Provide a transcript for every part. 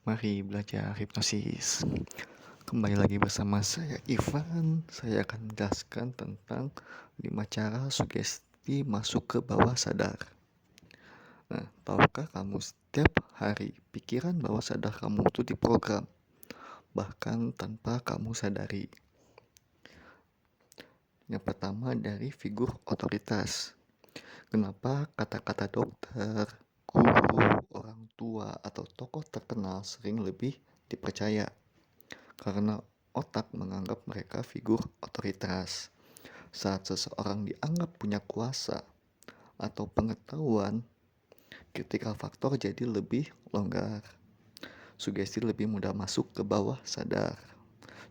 Mari belajar hipnosis. Kembali lagi bersama saya Ivan. Saya akan menjelaskan tentang 5 cara sugesti masuk ke bawah sadar. Nah, tahukah kamu setiap hari pikiran bawah sadar kamu itu diprogram, bahkan tanpa kamu sadari. Yang pertama dari figur otoritas. Kenapa kata-kata dokter, guru, orang tua, atau tokoh terkenal sering lebih dipercaya? Karena otak menganggap mereka figur otoritas. Saat seseorang dianggap punya kuasa atau pengetahuan, kritikal faktor jadi lebih longgar. Sugesti lebih mudah masuk ke bawah sadar.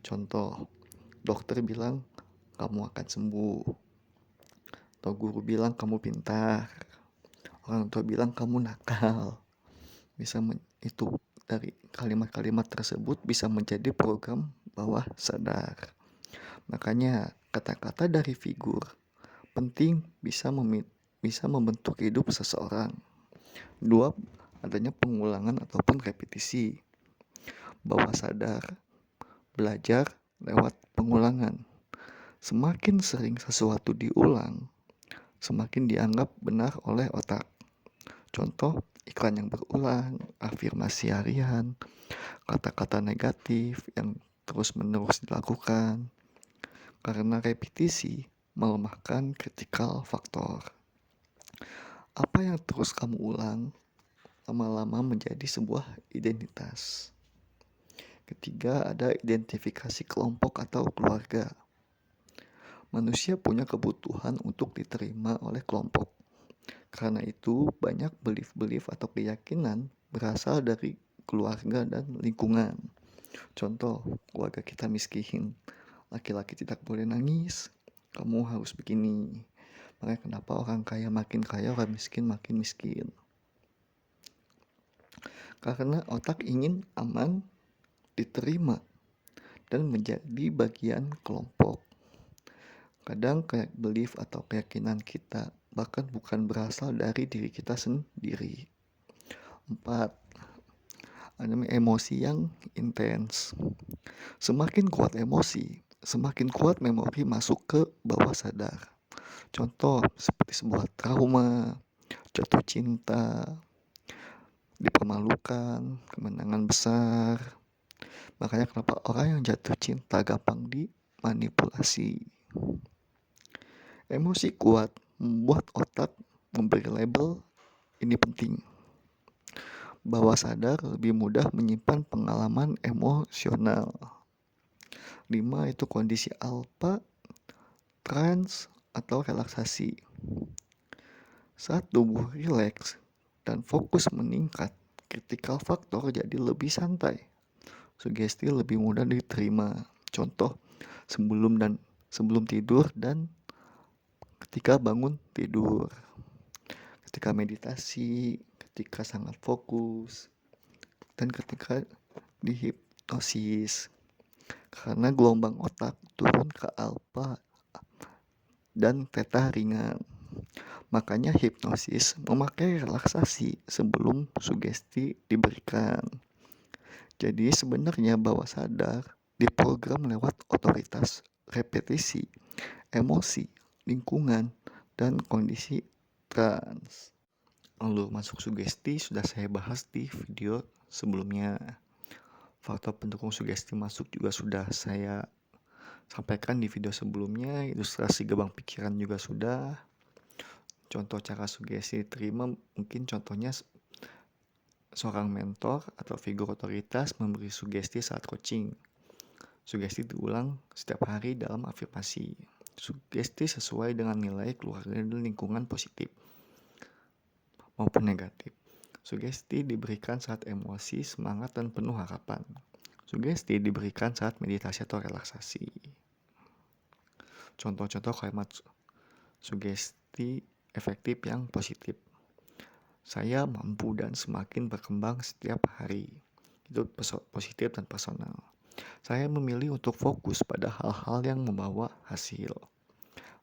Contoh, dokter bilang kamu akan sembuh, atau guru bilang kamu pintar, orang tua bilang kamu nakal. Itu dari kalimat-kalimat tersebut bisa menjadi program bawah sadar. Makanya kata-kata dari figur penting bisa membentuk hidup seseorang. 2. Adanya pengulangan ataupun repetisi. Bawah sadar belajar lewat pengulangan. Semakin sering sesuatu diulang, semakin dianggap benar oleh otak. Contoh, iklan yang berulang, afirmasi harian, kata-kata negatif yang terus-menerus dilakukan. Karena repetisi melemahkan kritikal faktor. Apa yang terus kamu ulang lama-lama menjadi sebuah identitas. Ketiga, ada identifikasi kelompok atau keluarga. Manusia punya kebutuhan untuk diterima oleh kelompok. Karena itu, banyak belief-belief atau keyakinan berasal dari keluarga dan lingkungan. Contoh, keluarga kita miskin, laki-laki tidak boleh nangis, kamu harus begini. Makanya kenapa orang kaya, orang miskin makin miskin. Karena otak ingin aman, diterima, dan menjadi bagian kelompok. Kadang kayak belief atau keyakinan kita bahkan bukan berasal dari diri kita sendiri. 4. Ada emosi yang intens. Semakin kuat emosi, semakin kuat memori masuk ke bawah sadar. Contoh seperti sebuah trauma, jatuh cinta, dipermalukan, kemenangan besar. Makanya kenapa orang yang jatuh cinta gampang dimanipulasi. Emosi kuat membuat otak memberi label ini penting. Bawah sadar lebih mudah menyimpan pengalaman emosional. 5. Itu kondisi alpha, trance, atau relaksasi. Saat tubuh rileks dan fokus meningkat, kritikal faktor jadi lebih santai. Sugesti lebih mudah diterima. Contoh, sebelum tidur dan ketika bangun tidur. Ketika meditasi, ketika sangat fokus, dan ketika dihipnosis. Karena gelombang otak turun ke alfa dan theta ringan. Makanya hipnosis memakai relaksasi sebelum sugesti diberikan. Jadi sebenarnya bawah sadar diprogram lewat otoritas, repetisi, emosi, lingkungan, dan kondisi trans. Lalu masuk sugesti sudah saya bahas di video sebelumnya. Faktor pendukung sugesti masuk juga sudah saya sampaikan di video sebelumnya. Ilustrasi gerbang pikiran juga sudah. Contoh cara sugesti diterima mungkin contohnya seorang mentor atau figur otoritas memberi sugesti saat coaching. Sugesti diulang setiap hari dalam afirmasi. Sugesti sesuai dengan nilai keluarga dan lingkungan positif maupun negatif. Sugesti diberikan saat emosi, semangat, dan penuh harapan. Sugesti diberikan saat meditasi atau relaksasi. Contoh-contoh kalimat sugesti efektif yang positif. Saya mampu dan semakin berkembang setiap hari. Itu positif dan personal. Saya memilih untuk fokus pada hal-hal yang membawa hasil.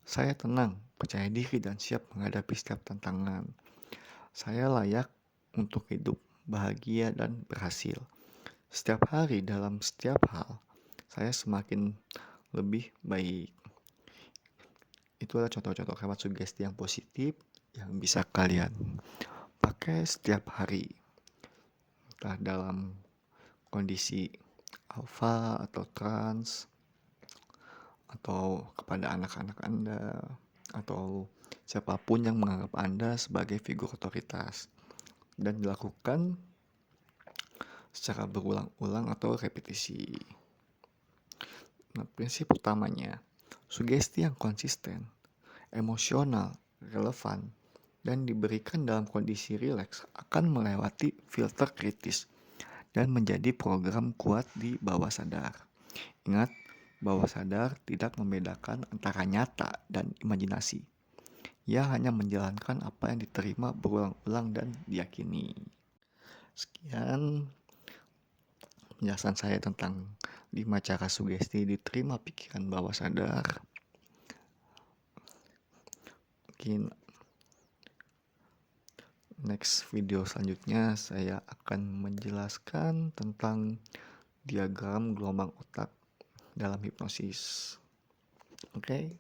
Saya tenang, percaya diri, dan siap menghadapi setiap tantangan. Saya layak untuk hidup bahagia dan berhasil. Setiap hari dalam setiap hal, saya semakin lebih baik. Itu adalah contoh-contoh kalimat sugesti yang positif yang bisa kalian pakai setiap hari. Entah dalam kondisi alfa atau trans, atau kepada anak-anak Anda, atau siapapun yang menganggap Anda sebagai figur otoritas, dan dilakukan secara berulang-ulang atau repetisi. Nah, prinsip utamanya, sugesti yang konsisten, emosional, relevan, dan diberikan dalam kondisi rileks akan melewati filter kritis dan menjadi program kuat di bawah sadar. Ingat, bawah sadar tidak membedakan antara nyata dan imajinasi. Ia hanya menjalankan apa yang diterima berulang-ulang dan diyakini. Sekian penjelasan saya tentang 5 cara sugesti diterima pikiran bawah sadar. Mungkin next video selanjutnya saya akan menjelaskan tentang diagram gelombang otak dalam hipnosis. Oke.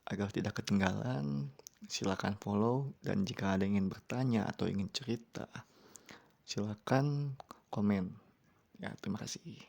Agar tidak ketinggalan, silakan follow, dan jika ada yang ingin bertanya atau ingin cerita, silakan komen. Ya, terima kasih.